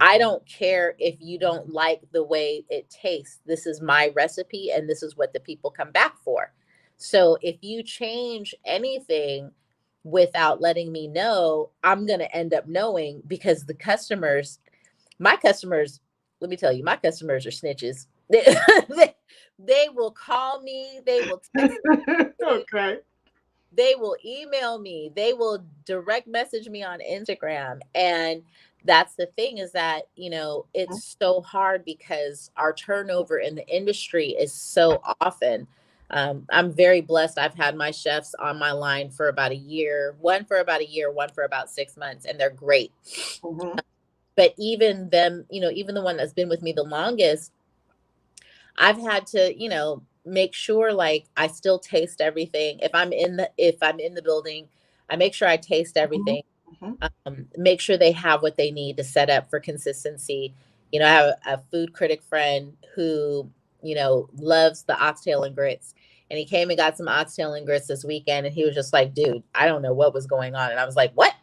I don't care if you don't like the way it tastes. This is my recipe and this is what the people come back for. So if you change anything without letting me know, I'm going to end up knowing because my customers, let me tell you, my customers are snitches. They will call me, they will text me, Okay. they will email me, they will direct message me on Instagram. And that's the thing is that, it's so hard because our turnover in the industry is so often. I'm very blessed. I've had my chefs on my line for about a year, one for about a year, one for about 6 months, and they're great. Mm-hmm. But even them, even the one that's been with me the longest, I've had to, make sure like I still taste everything. If I'm in the building, I make sure I taste everything. Mm-hmm. Make sure they have what they need to set up for consistency. I have a food critic friend who, loves the oxtail and grits. And he came and got some oxtail and grits this weekend. And he was just like, dude, I don't know what was going on. And I was like, what?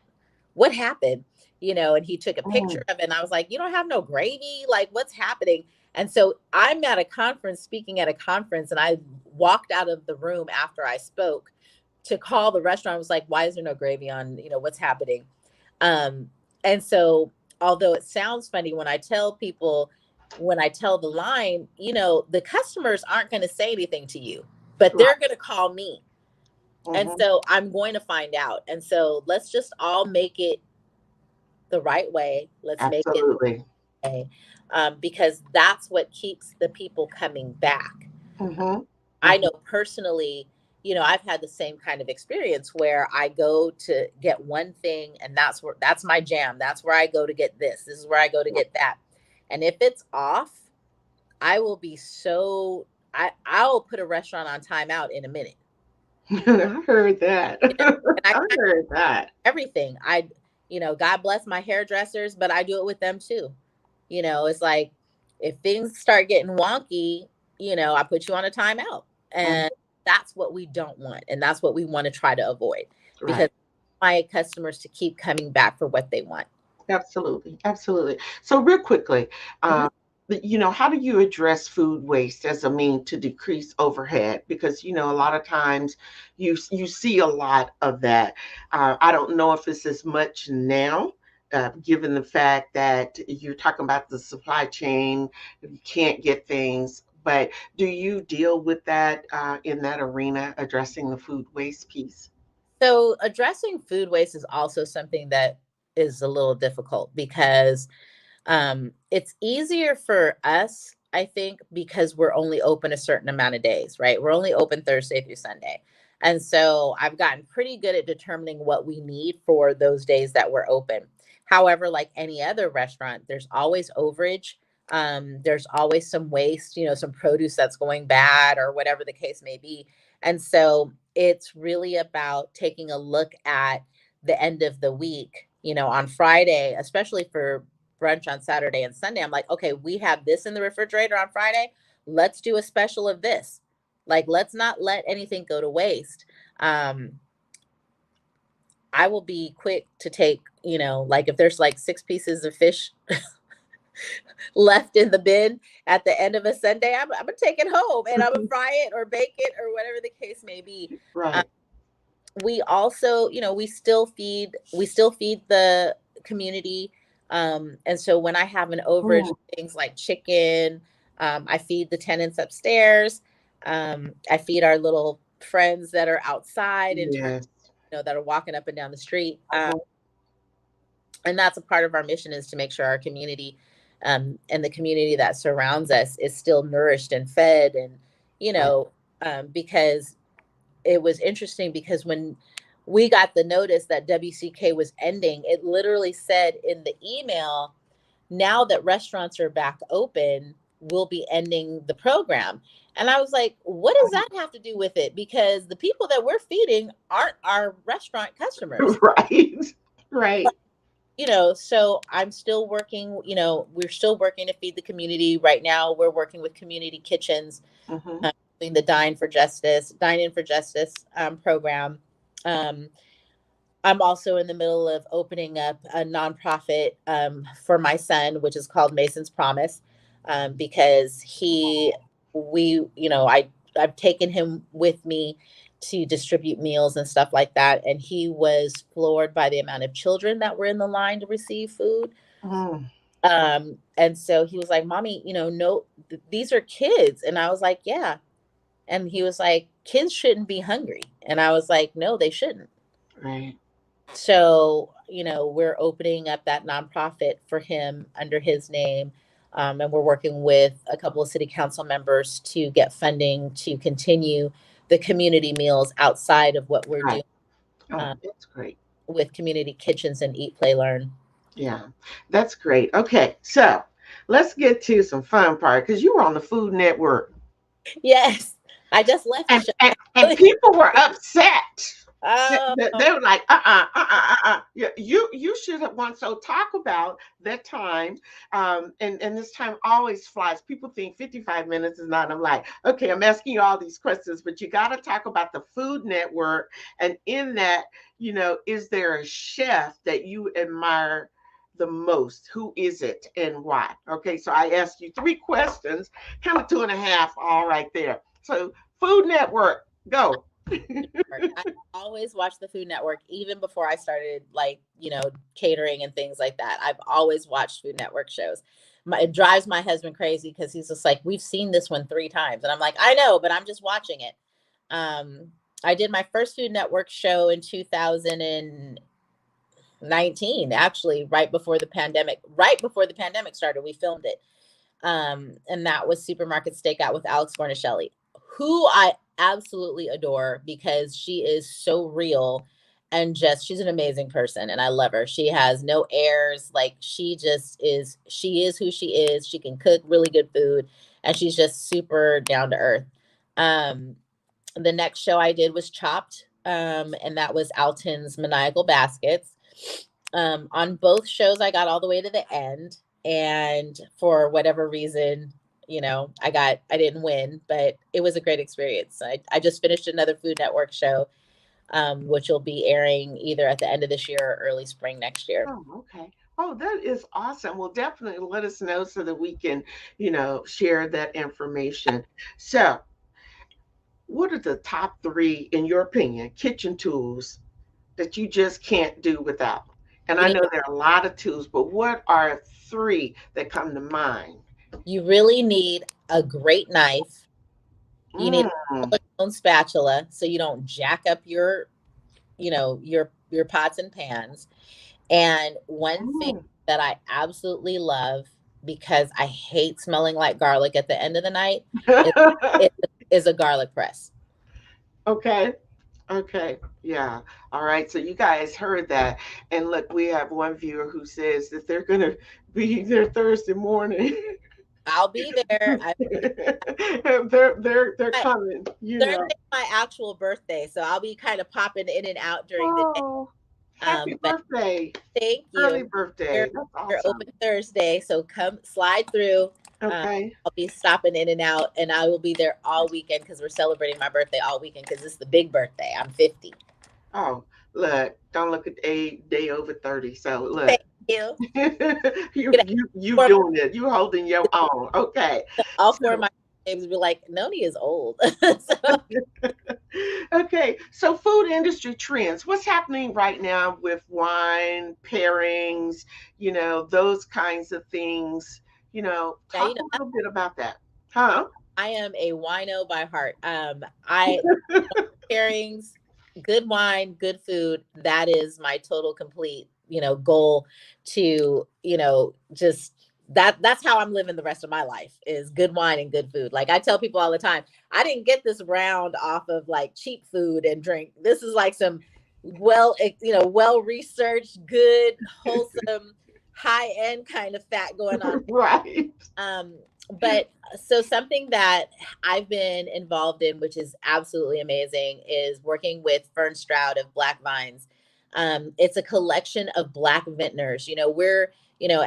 What happened? And he took a picture of it. And I was like, you don't have no gravy? Like, what's happening? And so I'm at a conference, speaking at a conference, and I walked out of the room after I spoke to call the restaurant. I was like, why is there no gravy on, what's happening? And so, although it sounds funny when I tell people, when I tell the line, the customers aren't going to say anything to you, but they're going to call me. And so I'm going to find out. And so let's just all make it the right way. Let's make it Absolutely. okay. Because that's what keeps the people coming back. Mm-hmm. I know personally, I've had the same kind of experience where I go to get one thing and that's my jam. That's where I go to get this. This is where I go to get that. And if it's off, I will be I'll put a restaurant on timeout in a minute. I heard that. I heard that. Everything. God bless my hairdressers, but I do it with them too. It's like if things start getting wonky, I put you on a timeout. And that's what we don't want. And that's what we want to try to avoid because my customers to keep coming back for what they want. Absolutely. Absolutely. So real quickly, how do you address food waste as a mean to decrease overhead? Because, a lot of times you see a lot of that. I don't know if it's as much now, given the fact that you're talking about the supply chain, you can't get things. But do you deal with that in that arena, addressing the food waste piece? So addressing food waste is also something that is a little difficult because it's easier for us, I think, because we're only open a certain amount of days, right? We're only open Thursday through Sunday. And so I've gotten pretty good at determining what we need for those days that we're open. However, like any other restaurant, there's always overage. There's always some waste, some produce that's going bad or whatever the case may be. And so it's really about taking a look at the end of the week, on Friday, especially for brunch on Saturday and Sunday. I'm like, okay, we have this in the refrigerator on Friday. Let's do a special of this. Like, let's not let anything go to waste. I will be quick to take, like if there's like 6 pieces of fish left in the bin at the end of a Sunday, I'm gonna take it home and I'm gonna fry it or bake it or whatever the case may be. Right. We also, we still feed the community. And so when I have an overage, things like chicken, I feed the tenants upstairs. I feed our little friends that are outside in terms, that are walking up and down the street. And that's a part of our mission, is to make sure our community and the community that surrounds us is still nourished and fed. And, because it was interesting, because when we got the notice that WCK was ending, it literally said in the email, now that restaurants are back open, we'll be ending the program. And I was like, what does that have to do with it? Because the people that we're feeding aren't our restaurant customers. Right. So I'm still working, we're still working to feed the community. Right now, we're working with community kitchens, doing the Dine In for Justice program. I'm also in the middle of opening up a nonprofit for my son, which is called Mason's Promise, because I've taken him with me to distribute meals and stuff like that. And he was floored by the amount of children that were in the line to receive food. And so he was like, Mommy, no, these are kids. And I was like, yeah. And he was like, kids shouldn't be hungry. And I was like, no, they shouldn't. Right. So, we're opening up that nonprofit for him under his name. And we're working with a couple of city council members to get funding to continue the community meals outside of what we're doing. That's great. With community kitchens and Eat, Play, Learn. Yeah, that's great. Okay, so let's get to some fun part, because you were on the Food Network. Yes, I just left. And people were upset. They were like, you should have won. So talk about that time. And this time always flies. People think 55 minutes is not. I'm like, okay, I'm asking you all these questions, but you got to talk about the Food Network. And in that, is there a chef that you admire the most? Who is it and why? Okay, so I asked you 3 questions, kind of 2.5, all right there. So Food Network, go. I always watched the Food Network, even before I started, catering and things like that. I've always watched Food Network shows. It drives my husband crazy, because he's just like, we've seen this one 3 times. And I'm like, I know, but I'm just watching it. I did my first Food Network show in 2019, actually, right before the pandemic started. We filmed it. And that was Supermarket Stakeout with Alex Fornicelli, who I absolutely adore, because she is so real and she's an amazing person, and I love her. She has no airs. Like, she is who she is. She can cook really good food, and she's just super down to earth. The next show I did was Chopped, and that was Alton's Maniacal Baskets. On both shows, I got all the way to the end, and for whatever reason, I didn't win, but it was a great experience. I just finished another Food Network show, which will be airing either at the end of this year or early spring next year. Oh, okay. Oh, that is awesome. Well, definitely let us know so that we can, share that information. So, what are the top 3, in your opinion, kitchen tools that you just can't do without? And I know there are a lot of tools, but what are 3 that come to mind? You really need a great knife. You need a silicone spatula, so you don't jack up your your pots and pans. And one thing Mm. that I absolutely love, because I hate smelling like garlic at the end of the night, is, is, is a garlic press. Okay. Okay. Yeah. All right. So you guys heard that. And look, we have one viewer who says that they're going to be there Thursday morning. I'll be there. They're coming, you know. Thursday's my actual birthday, so I'll be kind of popping in and out during the day. Oh, happy But birthday. thank Early you. birthday. You're, That's you're awesome. open Thursday, so come slide through. Okay. I'll be stopping in and out, and I will be there all weekend because we're celebrating my birthday all weekend because it's the big birthday. I'm 50. Oh, look, don't look at a day over 30. So look. Thank you. you doing it. You holding your own. Okay. All four of my babies be like, Noni is old. Okay. So food industry trends. What's happening right now with wine, pairings, those kinds of things. Talk a little bit about that. Huh? I am a wino by heart. I pairings, good wine, good food. That is my total complete, goal to, just that's how I'm living the rest of my life, is good wine and good food. Like I tell people all the time, I didn't get this round off of like cheap food and drink. This is like some well researched, good, wholesome, high end kind of fat going on. Right. But so something that I've been involved in, which is absolutely amazing, is working with Fern Stroud of Black Vines. It's a collection of Black vintners. We're,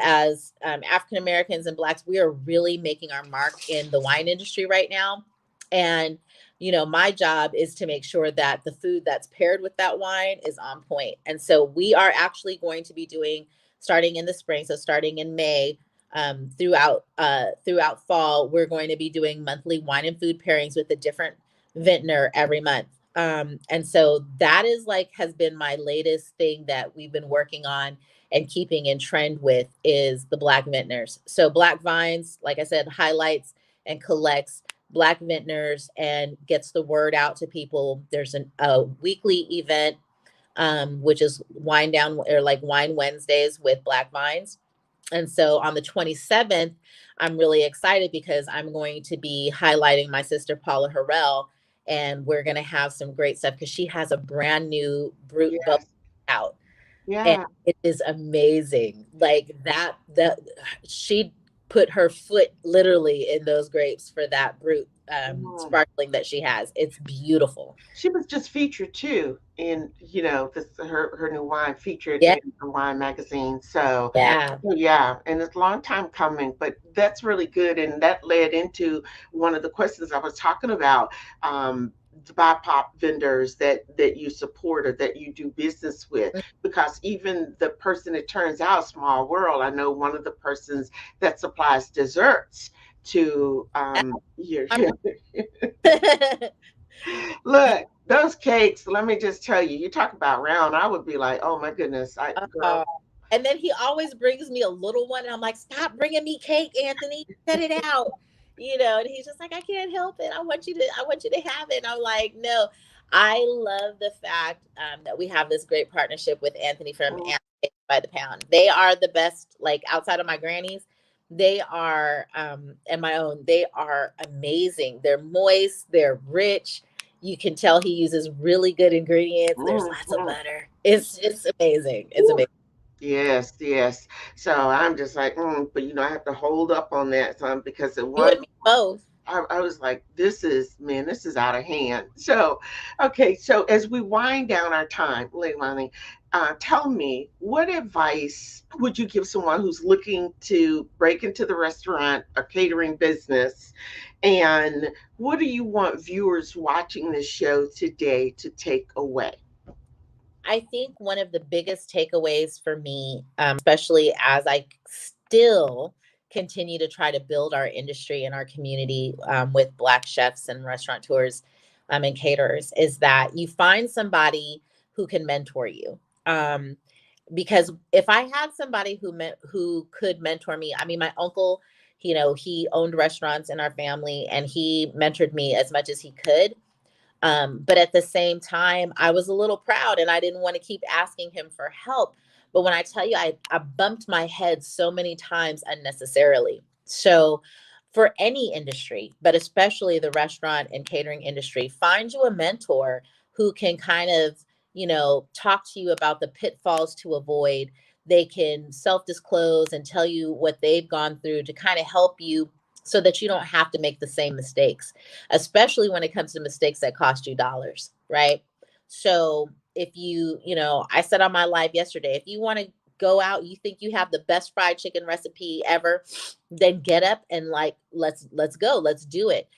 as African Americans and Blacks, we are really making our mark in the wine industry right now. And, my job is to make sure that the food that's paired with that wine is on point. And so we are actually going to be doing, starting in the spring, so starting in May, throughout fall, we're going to be doing monthly wine and food pairings with a different vintner every month. And so that has been my latest thing that we've been working on and keeping in trend with, is the Black vintners. So Black Vines, like I said, highlights and collects Black vintners and gets the word out to people. There's a weekly event, which is Wine Wednesdays with Black Vines. And so on the 27th, I'm really excited because I'm going to be highlighting my sister, Paula Harrell, and we're going to have some great stuff because she has a brand new Brut book out. Yeah. And it is amazing. Like that she put her foot literally in those grapes for that Brut sparkling that she has. It's beautiful. She was just featured too in, her new wine, featured in the wine magazine. So yeah, and it's a long time coming, but that's really good. And that led into one of the questions I was talking about. The BIPOC vendors that you support or that you do business with, because even the person, it turns out, small world, I know one of the persons that supplies desserts to look, those cakes, let me just tell you, you talk about round, I would be like, oh my goodness, girl. And then he always brings me a little one, and I'm like, stop bringing me cake, Anthony, cut it out. And he's just like, I can't help it. I want you to have it. And I'm like, no. I love the fact that we have this great partnership with Anthony from Anthony by the Pound. They are the best, like outside of my grannies. They are, and my own, they are amazing. They're moist, they're rich. You can tell he uses really good ingredients. There's lots of butter. It's amazing. It's amazing. Yes. So I'm just like, but I have to hold up on that some, because it was both. I was like, this is out of hand. So, okay. So as we wind down our time, Leilani, tell me, what advice would you give someone who's looking to break into the restaurant or catering business? And what do you want viewers watching this show today to take away? I think one of the biggest takeaways for me, especially as I still continue to try to build our industry and our community with Black chefs and restaurateurs and caterers, is that you find somebody who can mentor you. Because if I had somebody who could mentor me, I mean, my uncle, he owned restaurants in our family and he mentored me as much as he could. But at the same time, I was a little proud and I didn't want to keep asking him for help. But when I tell you, I bumped my head so many times unnecessarily. So for any industry, but especially the restaurant and catering industry, find you a mentor who can kind of, talk to you about the pitfalls to avoid. They can self disclose and tell you what they've gone through to kind of help you so that you don't have to make the same mistakes, especially when it comes to mistakes that cost you dollars, right? So if I said on my live yesterday, if you want to go out, you think you have the best fried chicken recipe ever, then get up and let's go, let's do it.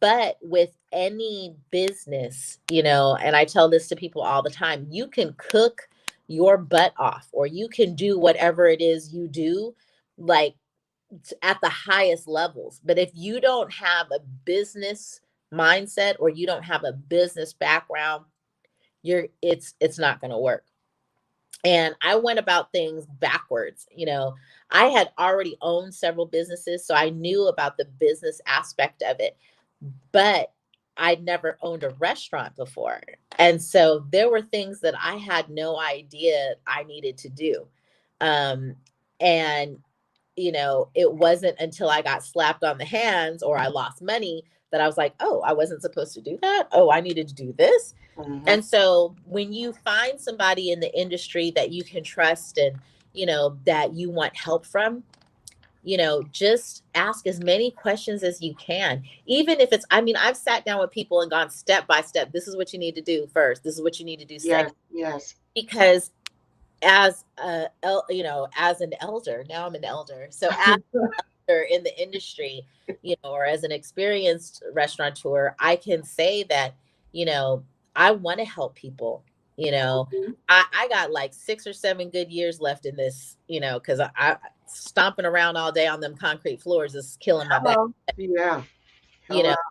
But with any business, and I tell this to people all the time, you can cook your butt off or you can do whatever it is you do, like at the highest levels. But if you don't have a business mindset or you don't have a business background, it's not going to work. And I went about things backwards. I had already owned several businesses, so I knew about the business aspect of it, but I'd never owned a restaurant before. And so there were things that I had no idea I needed to do. And it wasn't until I got slapped on the hands or I lost money that I was like, oh, I wasn't supposed to do that. Oh, I needed to do this. Mm-hmm. And so when you find somebody in the industry that you can trust and, that you want help from, just ask as many questions as you can. Even if I've sat down with people and gone step by step. This is what you need to do first. This is what you need to do second. Yes. Because as an elder, now I'm an elder. So as an elder in the industry, or as an experienced restaurateur, I can say that, I want to help people. I got like 6 or 7 good years left in this, because I stomping around all day on them concrete floors is killing my back. Yeah. So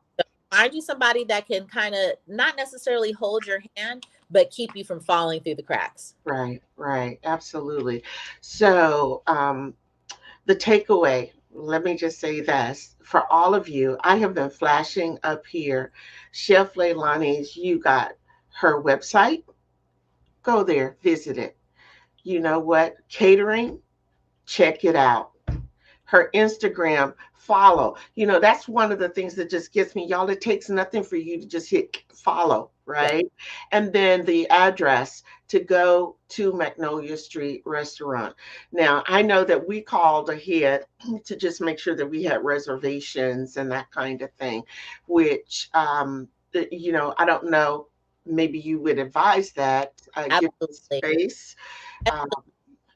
find you somebody that can kind of not necessarily hold your hand, but keep you from falling through the cracks. Right. Absolutely. So the takeaway, let me just say this for all of you. I have been flashing up here Chef Leilani's, you got her website. Go there, visit it. You know what? Catering, check it out. Her Instagram, follow. That's one of the things that just gets me. Y'all, it takes nothing for you to just hit follow, right? Yeah. And then the address to go to Magnolia Street Restaurant. Now, I know that we called ahead to just make sure that we had reservations and that kind of thing, which, I don't know, maybe you would advise that. Give space.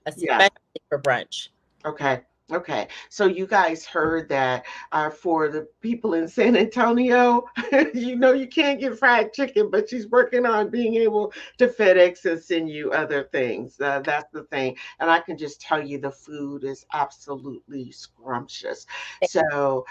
Especially for brunch. Okay. So you guys heard that for the people in San Antonio, you can't get fried chicken, but she's working on being able to FedEx and send you other things. That's the thing. And I can just tell you the food is absolutely scrumptious. So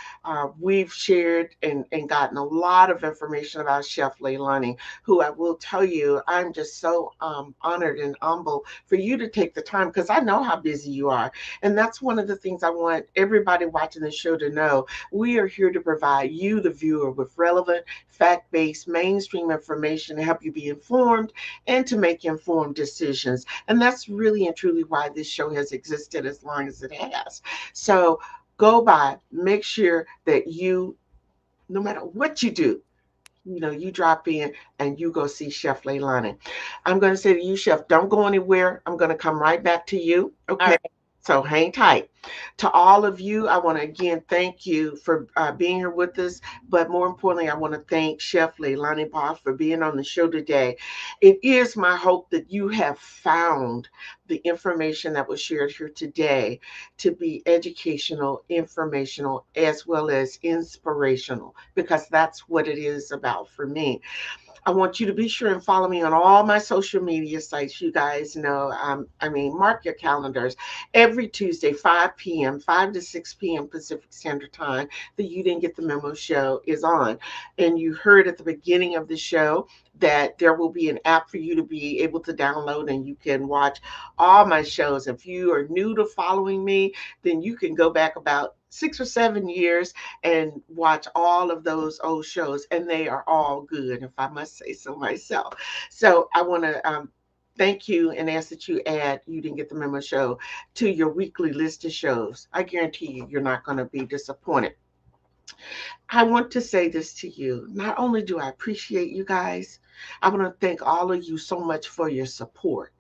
we've shared and gotten a lot of information about Chef Leilani, who I will tell you, I'm just so honored and humble for you to take the time, because I know how busy you are. And that's one of the things I want everybody watching the show to know. We are here to provide you, the viewer, with relevant, fact-based, mainstream information to help you be informed and to make informed decisions. And that's really and truly why this show has existed as long as it has. So go by, make sure that you, no matter what you do, you drop in and you go see Chef Leilani. I'm going to say to you, Chef, don't go anywhere. I'm going to come right back to you. Okay. All right. So hang tight. To all of you, I want to again thank you for being here with us. But more importantly, I want to thank Chef Leilani Baugh for being on the show today. It is my hope that you have found the information that was shared here today to be educational, informational, as well as inspirational, because that's what it is about for me. I want you to be sure and follow me on all my social media sites. You guys know, mark your calendars. Every Tuesday, 5 to 6 p.m. Pacific Standard Time, the You Didn't Get the Memo show is on. And you heard at the beginning of the show that there will be an app for you to be able to download, and you can watch all my shows. If you are new to following me, then you can go back about 6 or 7 years and watch all of those old shows, and they are all good, if I must say so myself. So I want to thank you and ask that you add You Didn't Get the Memo show to your weekly list of shows. I guarantee you, you're not going to be disappointed. I want to say this to you. Not only do I appreciate you guys, I want to thank all of you so much for your support.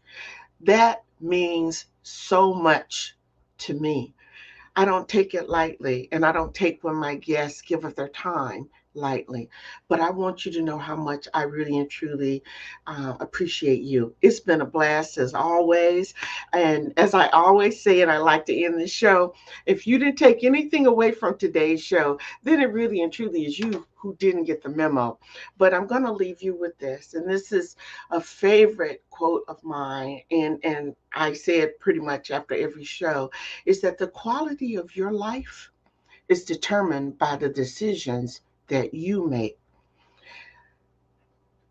That means so much to me. I don't take it lightly, and I don't take when my guests give of their time lightly. But I want you to know how much I really and truly appreciate you. It's been a blast as always. And as I always say, and I like to end the show, if you didn't take anything away from today's show, then it really and truly is you who didn't get the memo. But I'm going to leave you with this. And this is a favorite quote of mine. And I say it pretty much after every show, is that the quality of your life is determined by the decisions that you make.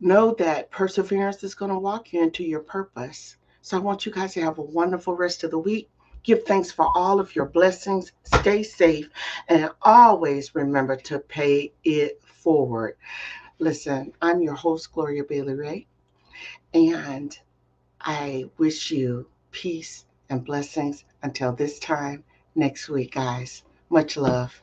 Know that perseverance is going to walk you into your purpose. So I want you guys to have a wonderful rest of the week. Give thanks for all of your blessings. Stay safe. And always remember to pay it forward. Listen, I'm your host, Gloria Bailey Ray. And I wish you peace and blessings until this time next week, guys. Much love.